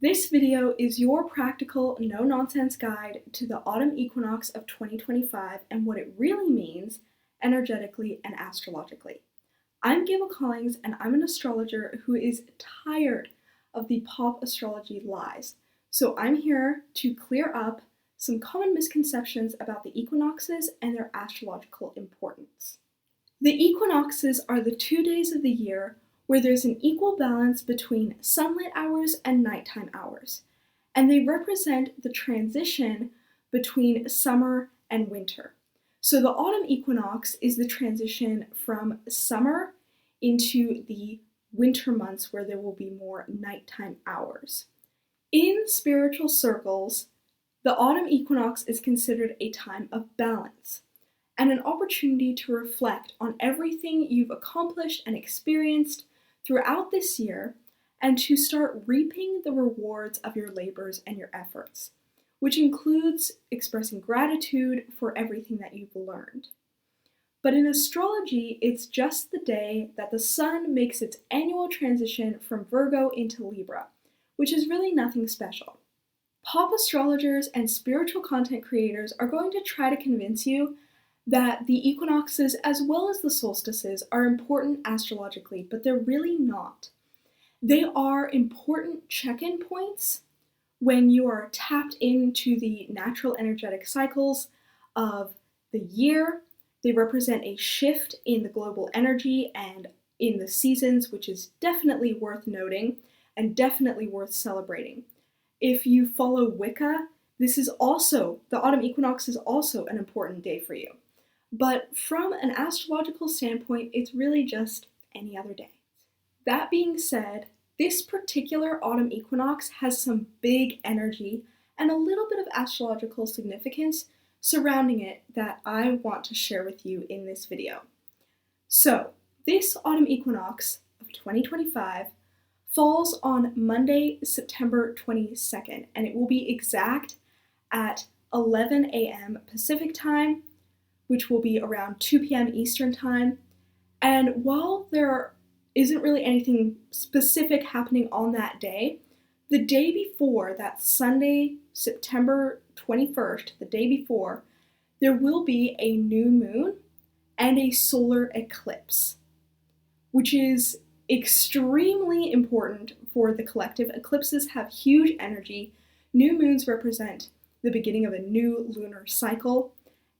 This video is your practical, no-nonsense guide to the autumn equinox of 2025 and what it really means energetically and astrologically. I'm Gable Collings, and I'm an astrologer who is tired of the pop astrology lies. So I'm here to clear up some common misconceptions about the equinoxes and their astrological importance. The equinoxes are the 2 days of the year where there's an equal balance between sunlight hours and nighttime hours, and they represent the transition between summer and winter. So the autumn equinox is the transition from summer into the winter months where there will be more nighttime hours. In spiritual circles, the autumn equinox is considered a time of balance and an opportunity to reflect on everything you've accomplished and experienced throughout this year and to start reaping the rewards of your labors and your efforts, which includes expressing gratitude for everything that you've learned. But in astrology, it's just the day that the sun makes its annual transition from Virgo into Libra, which is really nothing special. Pop astrologers and spiritual content creators are going to try to convince you that the equinoxes as well as the solstices are important astrologically, but they're really not. They are important check-in points when you are tapped into the natural energetic cycles of the year. They represent a shift in the global energy and in the seasons, which is definitely worth noting and definitely worth celebrating. If you follow Wicca, the autumn equinox is also an important day for you. But from an astrological standpoint, it's really just any other day. That being said, this particular autumn equinox has some big energy and a little bit of astrological significance surrounding it that I want to share with you in this video. So, this autumn equinox of 2025 falls on Monday, September 22nd, and it will be exact at 11 a.m. Pacific time, which will be around 2 p.m. Eastern time. And while there isn't really anything specific happening on that day, the day before, that Sunday, September 21st, the day before, there will be a new moon and a solar eclipse, which is extremely important for the collective. Eclipses have huge energy. New moons represent the beginning of a new lunar cycle,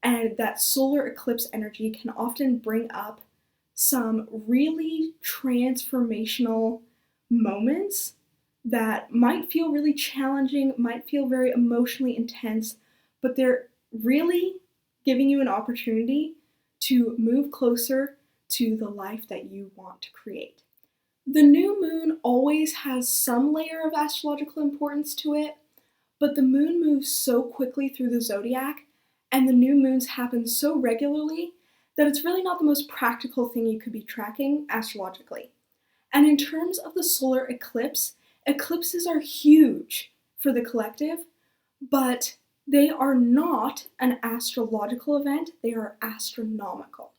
and that solar eclipse energy can often bring up some really transformational moments that might feel really challenging, might feel very emotionally intense, but they're really giving you an opportunity to move closer to the life that you want to create. The new moon always has some layer of astrological importance to it, but the moon moves so quickly through the zodiac and the new moons happen so regularly that it's really not the most practical thing you could be tracking astrologically. And in terms of the solar eclipse, eclipses are huge for the collective, but they are not an astrological event, they are astronomical.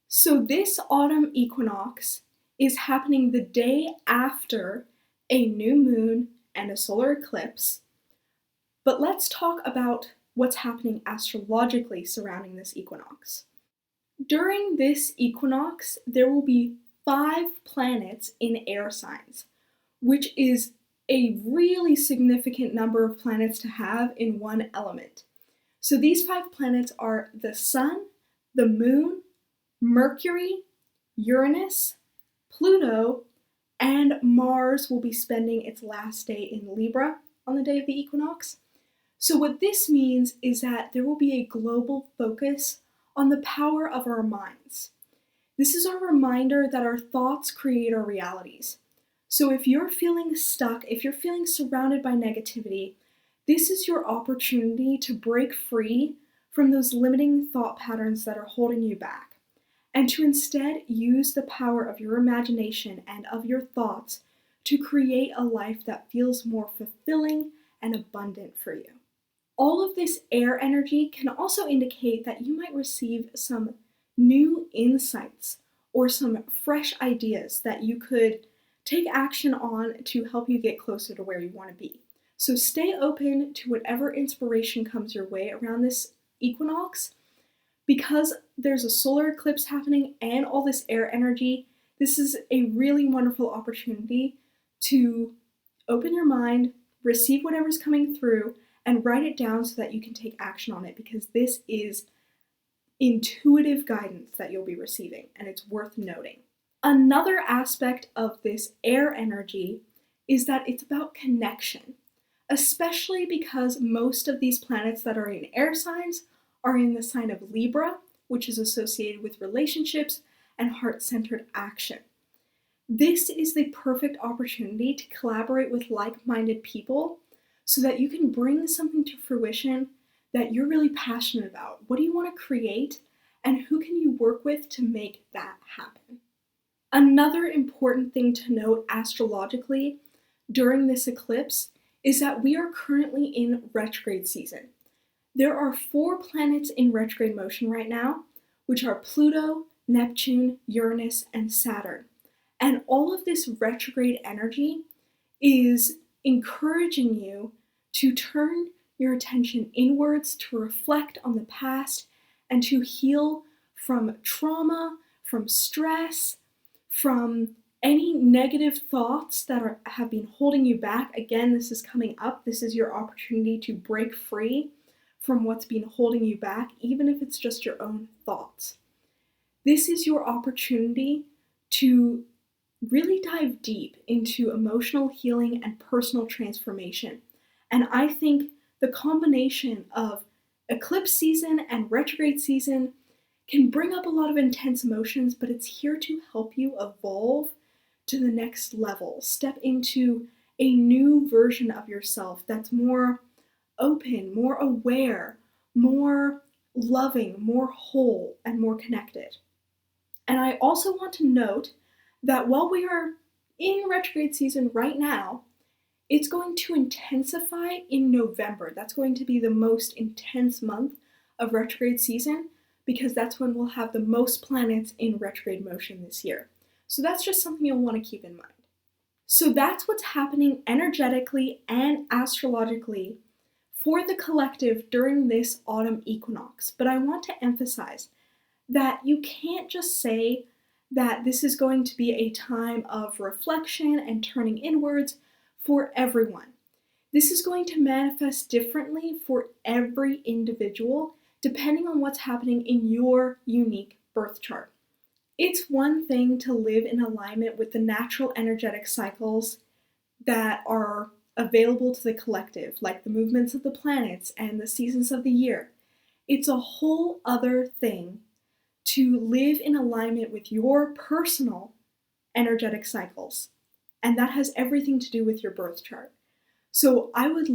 So this autumn equinox is happening the day after a new moon and a solar eclipse, but let's talk about what's happening astrologically surrounding this equinox. During this equinox, there will be 5 planets in air signs, which is a really significant number of planets to have in one element. So these 5 planets are the Sun, the Moon, Mercury, Uranus, Pluto, and Mars will be spending its last day in Libra on the day of the equinox. So what this means is that there will be a global focus on the power of our minds. This is our reminder that our thoughts create our realities. So if you're feeling stuck, if you're feeling surrounded by negativity, this is your opportunity to break free from those limiting thought patterns that are holding you back, and to instead use the power of your imagination and of your thoughts to create a life that feels more fulfilling and abundant for you. All of this air energy can also indicate that you might receive some new insights or some fresh ideas that you could take action on to help you get closer to where you want to be. So stay open to whatever inspiration comes your way around this equinox. Because there's a solar eclipse happening and all this air energy, this is a really wonderful opportunity to open your mind, receive whatever's coming through, and write it down so that you can take action on it, because this is intuitive guidance that you'll be receiving, and it's worth noting. Another aspect of this air energy is that it's about connection, especially because most of these planets that are in air signs are in the sign of Libra, which is associated with relationships and heart-centered action. This is the perfect opportunity to collaborate with like-minded people so that you can bring something to fruition that you're really passionate about. What do you want to create, and who can you work with to make that happen? Another important thing to note astrologically during this eclipse is that we are currently in retrograde season. There are 4 planets in retrograde motion right now, which are Pluto, Neptune, Uranus, and Saturn. And all of this retrograde energy is encouraging you to turn your attention inwards, to reflect on the past, and to heal from trauma, from stress, from any negative thoughts that have been holding you back. Again, this is coming up. This is your opportunity to break free from what's been holding you back, even if it's just your own thoughts. This is your opportunity to really dive deep into emotional healing and personal transformation. And I think the combination of eclipse season and retrograde season can bring up a lot of intense emotions, but it's here to help you evolve to the next level, step into a new version of yourself that's more open, more aware, more loving, more whole, and more connected. And I also want to note that while we are in retrograde season right now, it's going to intensify in November. That's going to be the most intense month of retrograde season, because that's when we'll have the most planets in retrograde motion this year. So that's just something you'll want to keep in mind. So that's what's happening energetically and astrologically for the collective during this autumn equinox. But I want to emphasize that you can't just say that this is going to be a time of reflection and turning inwards for everyone. This is going to manifest differently for every individual, depending on what's happening in your unique birth chart. It's one thing to live in alignment with the natural energetic cycles that are available to the collective, like the movements of the planets and the seasons of the year. It's a whole other thing to live in alignment with your personal energetic cycles. And that has everything to do with your birth chart. So I would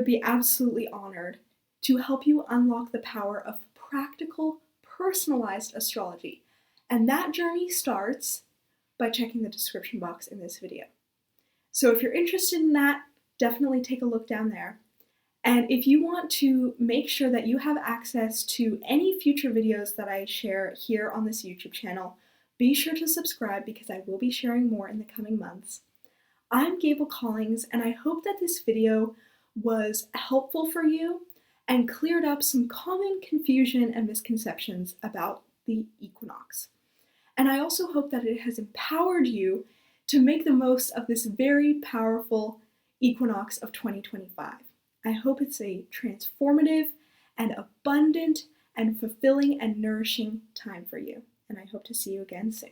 be absolutely honored to help you unlock the power of practical, personalized astrology. And that journey starts by checking the description box in this video. So if you're interested in that, definitely take a look down there. And if you want to make sure that you have access to any future videos that I share here on this YouTube channel, be sure to subscribe, because I will be sharing more in the coming months. I'm Gable Collings, and I hope that this video was helpful for you and cleared up some common confusion and misconceptions about the equinox. And I also hope that it has empowered you to make the most of this very powerful equinox of 2025. I hope it's a transformative and abundant and fulfilling and nourishing time for you. And I hope to see you again soon.